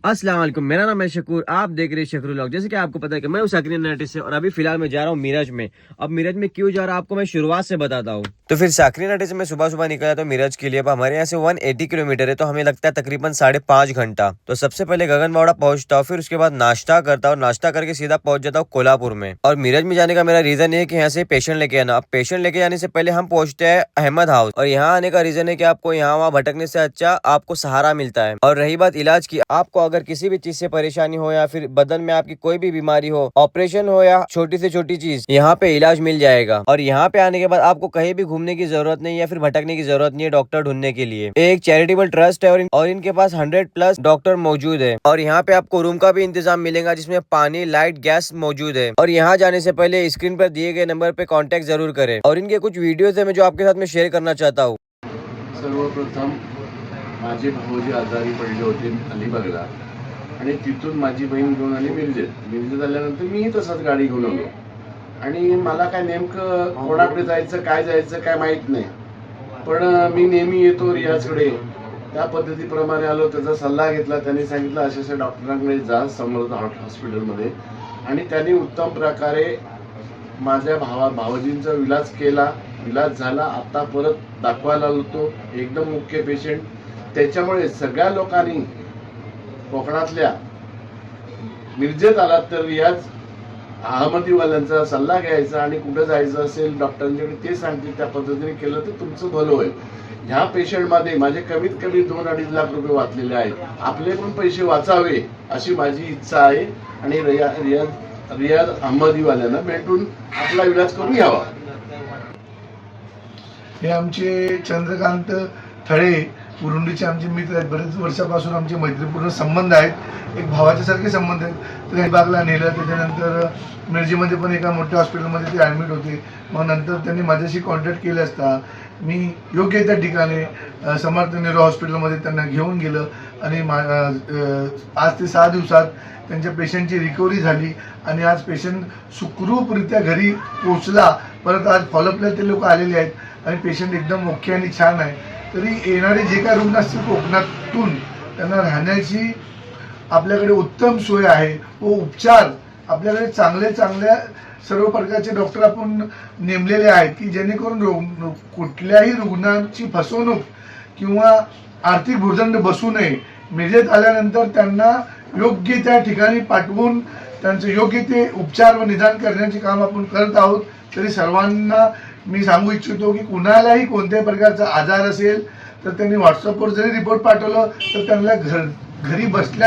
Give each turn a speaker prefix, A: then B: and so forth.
A: अस्सलाम वालेकुम, मेरा नाम है शकूर। आप देख रहे हैं शकूर व्लॉग। जैसे कि आपको पता है कि मैं हूँ साकिन नाटी से और अभी फिलहाल मैं जा रहा हूँ मीरज में। अब मीरज में क्यों जा रहा हूँ आपको मैं शुरुआत से बताता हूँ। तो फिर साकिन नाटी से मैं सुबह सुबह निकला तो मीरज के लिए। अब हमारे यहाँ से 180 किलोमीटर है, तो हमें लगता है तकरीबन 5.5 घंटा। तो सबसे पहले गगनबावड़ा पहुंचता हूँ, फिर उसके बाद नाश्ता करता हूँ, नाश्ता करके सीधा पहुंच जाता हूँ कोल्हापुर में। और मीरज में जाने का मेरा रीजन है कि यहाँ से पेशेंट लेके आना। अब पेशेंट लेके जाने से पहले हम पहुंचते हैं अहमद हाउस, और यहाँ आने का रीजन है कि आपको यहाँ वहाँ भटकने से अच्छा आपको सहारा मिलता है। और रही बात इलाज की, आपको अगर किसी भी चीज से परेशानी हो या फिर बदन में आपकी कोई भी बीमारी हो, ऑपरेशन हो या छोटी से छोटी चीज, यहाँ पे इलाज मिल जाएगा। और यहाँ पे आने के बाद आपको कहीं भी घूमने की जरूरत नहीं या फिर भटकने की जरूरत नहीं है डॉक्टर ढूंढने के लिए। एक चैरिटेबल ट्रस्ट है और इनके पास 100+ डॉक्टर मौजूद है। और यहाँ पे आपको रूम का भी इंतजाम मिलेगा जिसमें पानी, लाइट, गैस मौजूद है। और यहाँ जाने से पहले स्क्रीन पर दिए गए नंबर पे कॉन्टेक्ट जरूर करें। और इनके कुछ वीडियोज है मैं जो आपके साथ में शेयर करना चाहता हूँ।
B: सर्वप्रथम माझे भाऊजी आजारी पडले होते अलिबागला आणि तिथून माझी बहीण घेऊन आली मिरजेत आल्यानंतर मीही तसंच गाडी घेऊन आलो आणि मला काय नेमकं कोणाकडे जायचं काय माहीत नाही, पण मी नेहमी येतो रियाजकडे. त्या पद्धतीप्रमाणे आलो, त्याचा सल्ला घेतला. त्यांनी सांगितलं अशा डॉक्टरांकडे जा समर्थ हॉस्पिटलमध्ये, आणि त्यांनी उत्तम प्रकारे माझ्या भावजींचा इलाज झाला. आता परत दाखवायला होतो, एकदम मुख्य पेशंट. त्याच्यामुळे सगळ्या लोकांनी कोकणातल्या मिरजेत आलात तर रियाज अहमदीवाल्यांचा सल्ला घ्यायचा आणि कुठं जायचं असेल डॉक्टरांच्याकडे ते सांगतील त्या पद्धतीने केलं तर तुमचं भलं होईल. ह्या पेशंटमध्ये माझे कमीत कमी 2-2.5 लाख रुपये वाचलेले आहेत. आपले पण पैसे वाचावे अशी माझी इच्छा आहे आणि रियाज अहमदीवाल्यांना भेटून आपला इलाज करून घ्यावा.
C: हे आमचे चंद्रकांत थळे उरुंडीचे आमचे मित्र आहेत. बरेच वर्षापासून आमचे मैत्रीपूर्ण संबंध आहेत, एक भावाच्या सारखे संबंध आहेत. तर अलिबागला नेलं, त्याच्यानंतर मिरजेमध्ये पण एका मोठ्या हॉस्पिटलमध्ये ते ॲडमिट होते. मग नंतर त्यांनी माझ्याशी कॉन्टॅक्ट केले असता मी योग्य त्या ठिकाणी समर्थ नेहरू हॉस्पिटलमध्ये त्यांना घेऊन गेलं आणि 5 ते 6 दिवसात त्यांच्या पेशंटची रिकव्हरी झाली आणि आज पेशंट सुखरूपरित्या घरी पोहोचला. परत आज फॉलोअपला ते लोक आलेले आहेत आणि पेशंट एकदम ओके आणि छान आहे. तरी येणारे जे काय रुग्ण असतील कोकणातून त्यांना राहण्याची आपल्याकडे उत्तम सोय आहे व उपचार आपल्याकडे चांगल्या सर्व प्रकारचे डॉक्टर आपण नेमलेले आहेत की जेणेकरून कुठल्याही रुग्णांची फसवणूक किंवा आर्थिक भुर्दंड बसू नये. मिरजेत आल्यानंतर त्यांना योग्य त्या ठिकाणी पाठवून त्यांचं योग्य ते उपचार व निदान करण्याचे काम आपण करत आहोत. तरी सर्वांना मी सांगू इच्छितो की कुणालाही कोणत्याही प्रकारचा आजार असेल तर त्यांनी व्हॉट्सअपवर जरी रिपोर्ट पाठवलं तर त्यांना घरी बसल्या